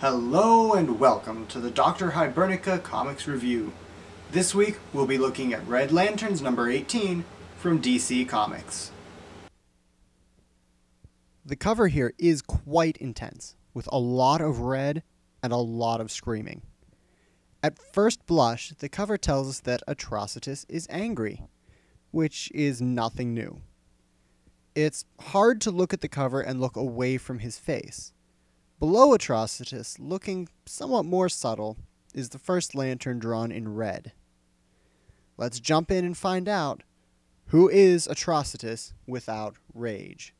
Hello and welcome to the Dr. Hibernica Comics Review. This week we'll be looking at Red Lanterns number 18 from DC Comics. The cover here is quite intense, with a lot of red and a lot of screaming. At first blush, the cover tells us that Atrocitus is angry, which is nothing new. It's hard to look at the cover and look away from his face. Below Atrocitus, looking somewhat more subtle, is the first lantern drawn in red. Let's jump in and find out who is Atrocitus without rage.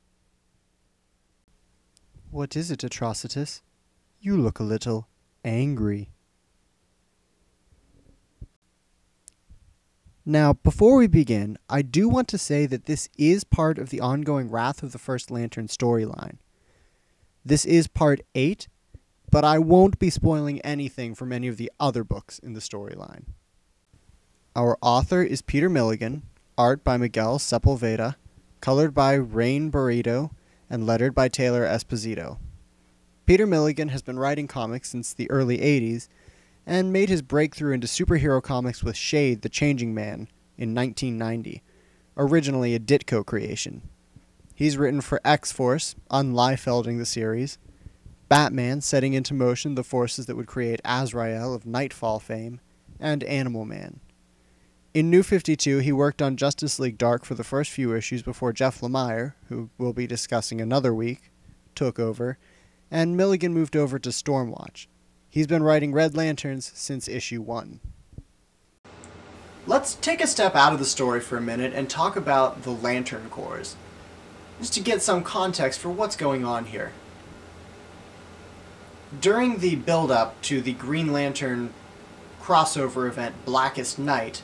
What is it, Atrocitus? You look a little angry. Now, before we begin, I do want to say that this is part of the ongoing Wrath of the First Lantern storyline. This is part 8, but I won't be spoiling anything from any of the other books in the storyline. Our author is Peter Milligan, art by Miguel Sepulveda, colored by Rain Burrito, and lettered by Taylor Esposito. Peter Milligan has been writing comics since the early 80s, and made his breakthrough into superhero comics with Shade the Changing Man in 1990, originally a Ditko creation. He's written for X-Force, unliefelding the series, Batman setting into motion the forces that would create Azrael of Nightfall fame, and Animal Man. In New 52, he worked on Justice League Dark for the first few issues before Jeff Lemire, who we'll be discussing another week, took over, and Milligan moved over to Stormwatch. He's been writing Red Lanterns since issue 1. Let's take a step out of the story for a minute and talk about the Lantern Corps, just to get some context for what's going on here. During the build-up to the Green Lantern crossover event Blackest Night,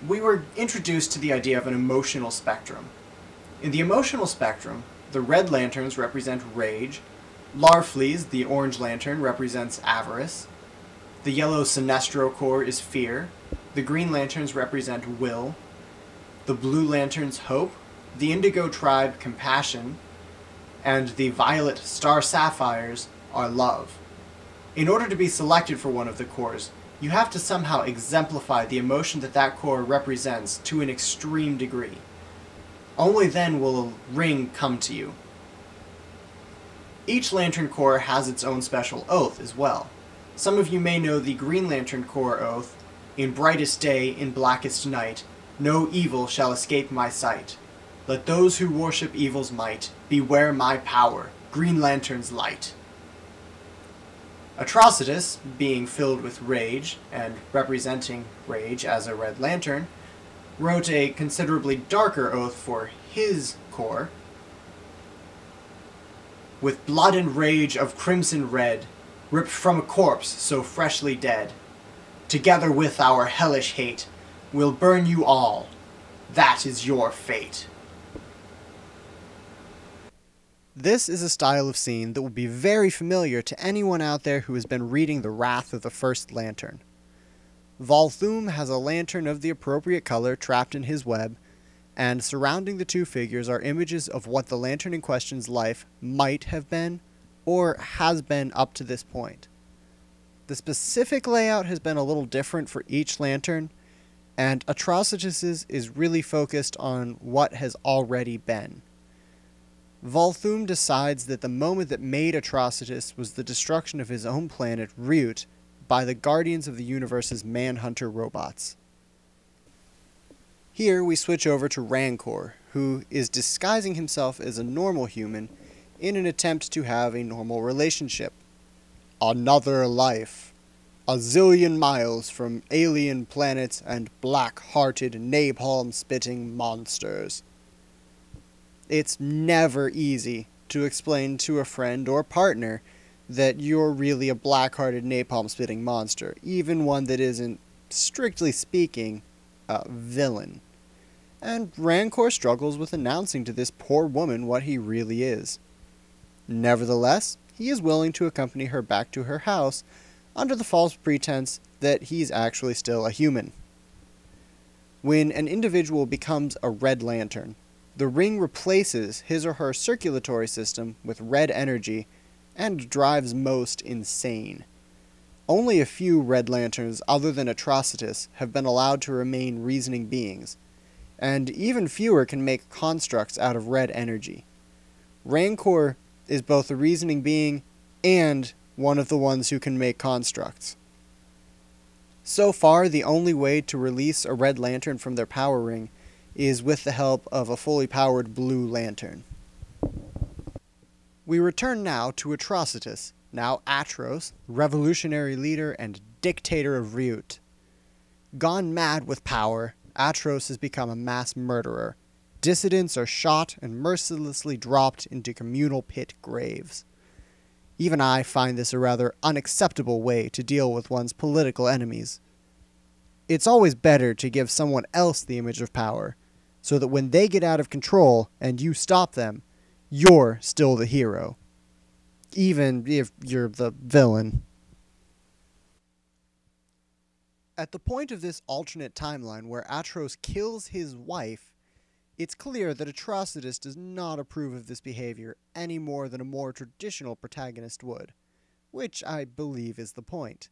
we were introduced to the idea of an emotional spectrum. In the emotional spectrum, the Red Lanterns represent rage, Larfleeze, the Orange Lantern, represents avarice, the Yellow Sinestro Corps is fear, the Green Lanterns represent will, the Blue Lanterns hope, the Indigo Tribe compassion, and the Violet Star Sapphires are love. In order to be selected for one of the corps, you have to somehow exemplify the emotion that that corps represents to an extreme degree. Only then will a ring come to you. Each Lantern Corps has its own special oath as well. Some of you may know the Green Lantern Corps oath, "In brightest day, in blackest night, no evil shall escape my sight. Let those who worship evil's might beware my power, Green Lantern's light." Atrocitus, being filled with rage, and representing rage as a Red Lantern, wrote a considerably darker oath for his corps. "With blood and rage of crimson red, ripped from a corpse so freshly dead, together with our hellish hate, we'll burn you all. That is your fate." This is a style of scene that will be very familiar to anyone out there who has been reading The Wrath of the First Lantern. Volthoom has a lantern of the appropriate color trapped in his web, and surrounding the two figures are images of what the lantern in question's life might have been, or has been up to this point. The specific layout has been a little different for each lantern, and Atrocitus's is really focused on what has already been. Volthoom decides that the moment that made Atrocitus was the destruction of his own planet, Ryut, by the Guardians of the Universe's Manhunter robots. Here we switch over to Rancor, who is disguising himself as a normal human in an attempt to have a normal relationship. Another life. A zillion miles from alien planets and black-hearted, napalm-spitting monsters. It's never easy to explain to a friend or partner that you're really a black-hearted, napalm-spitting monster, even one that isn't, strictly speaking, a villain. And Rancor struggles with announcing to this poor woman what he really is. Nevertheless, he is willing to accompany her back to her house under the false pretense that he's actually still a human. When an individual becomes a Red Lantern, the ring replaces his or her circulatory system with red energy and drives most insane. Only a few Red Lanterns other than Atrocitus have been allowed to remain reasoning beings, and even fewer can make constructs out of red energy. Rancor is both a reasoning being and one of the ones who can make constructs. So far, the only way to release a Red Lantern from their power ring is with the help of a fully powered Blue Lantern. We return now to Atrocitus, now Atros, revolutionary leader and dictator of Ryut. Gone mad with power, Atros has become a mass murderer. Dissidents are shot and mercilessly dropped into communal pit graves. Even I find this a rather unacceptable way to deal with one's political enemies. It's always better to give someone else the image of power, so that when they get out of control and you stop them, you're still the hero. Even if you're the villain. At the point of this alternate timeline where Atros kills his wife, it's clear that Atrocitus does not approve of this behavior any more than a more traditional protagonist would, which I believe is the point.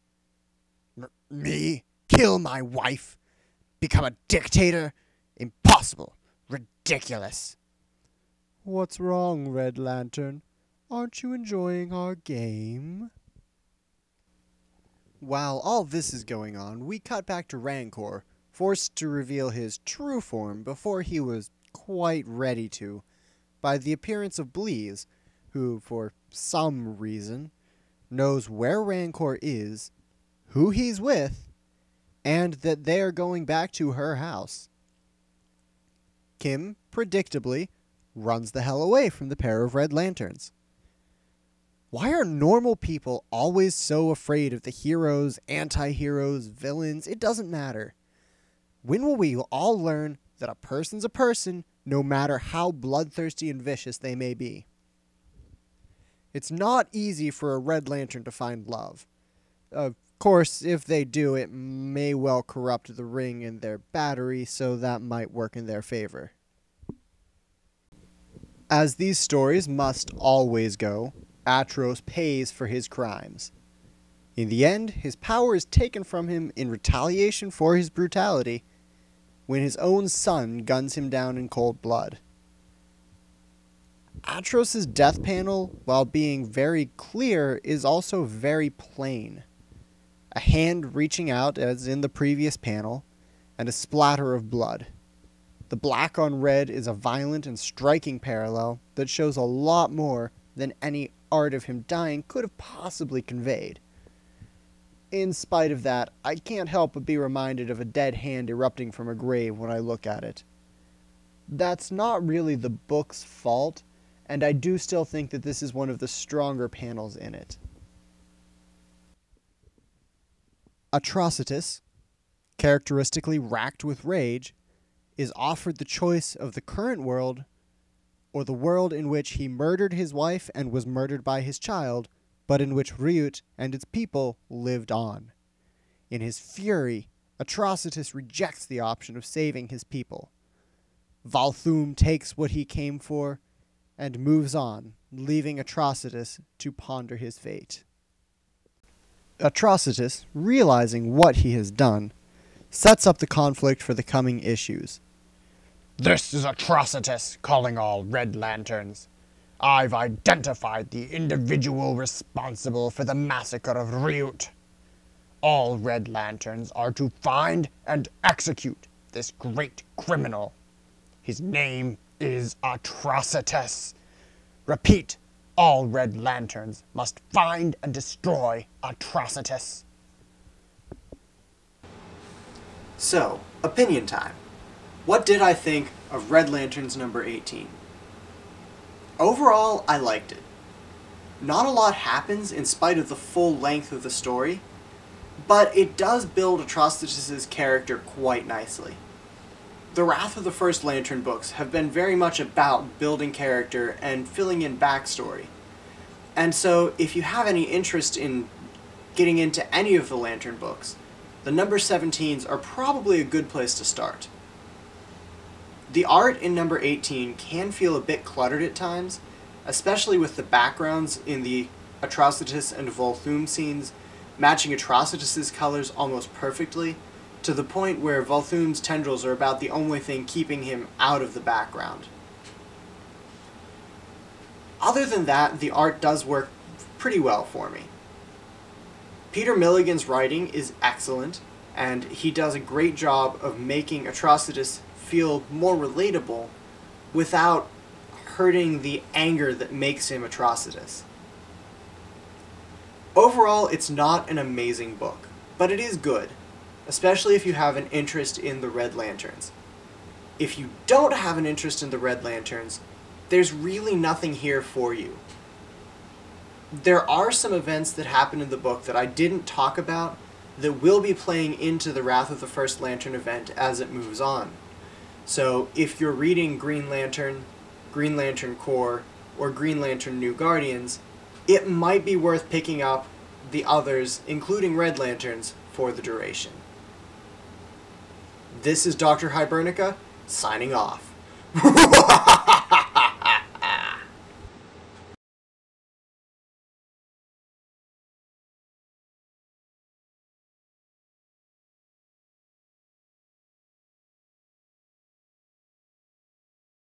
Me? Kill my wife? Become a dictator? Impossible. Ridiculous. What's wrong, Red Lantern? Aren't you enjoying our game? While all this is going on, we cut back to Rancor, forced to reveal his true form before he was quite ready to, by the appearance of Bleez, who, for some reason, knows where Rancor is, who he's with, and that they are going back to her house. Kim, predictably, runs the hell away from the pair of Red Lanterns. Why are normal people always so afraid of the heroes, anti-heroes, villains? It doesn't matter. When will we all learn that a person's a person, no matter how bloodthirsty and vicious they may be? It's not easy for a Red Lantern to find love. Of course, if they do, it may well corrupt the ring in their battery, so that might work in their favor. As these stories must always go, Atros pays for his crimes. In the end, his power is taken from him in retaliation for his brutality, when his own son guns him down in cold blood. Atros' death panel, while being very clear, is also very plain. A hand reaching out, as in the previous panel, and a splatter of blood. The black on red is a violent and striking parallel that shows a lot more than any art of him dying could have possibly conveyed. In spite of that, I can't help but be reminded of a dead hand erupting from a grave when I look at it. That's not really the book's fault, and I do still think that this is one of the stronger panels in it. Atrocitus, characteristically racked with rage, is offered the choice of the current world or the world in which he murdered his wife and was murdered by his child, but in which Ryut and its people lived on. In his fury, Atrocitus rejects the option of saving his people. Volthoom takes what he came for and moves on, leaving Atrocitus to ponder his fate. Atrocitus, realizing what he has done, sets up the conflict for the coming issues. This is Atrocitus calling all Red Lanterns. I've identified the individual responsible for the massacre of Ryut. All Red Lanterns are to find and execute this great criminal. His name is Atrocitus. Repeat, all Red Lanterns must find and destroy Atrocitus. So, opinion time. What did I think of Red Lanterns number 18? Overall, I liked it. Not a lot happens in spite of the full length of the story, but it does build Atrocitus' character quite nicely. The Wrath of the First Lantern books have been very much about building character and filling in backstory. And so, if you have any interest in getting into any of the Lantern books, the number 17s are probably a good place to start. The art in number 18 can feel a bit cluttered at times, especially with the backgrounds in the Atrocitus and Volthoom scenes, matching Atrocitus's colors almost perfectly, to the point where Volthoom's tendrils are about the only thing keeping him out of the background. Other than that, the art does work pretty well for me. Peter Milligan's writing is excellent, and he does a great job of making Atrocitus feel more relatable without hurting the anger that makes him Atrocitus. Overall, it's not an amazing book, but it is good, especially if you have an interest in the Red Lanterns. If you don't have an interest in the Red Lanterns, there's really nothing here for you. There are some events that happen in the book that I didn't talk about that will be playing into the Wrath of the First Lantern event as it moves on. So if you're reading Green Lantern Corps, or Green Lantern New Guardians, it might be worth picking up the others, including Red Lanterns, for the duration. This is Dr. Hibernica, signing off.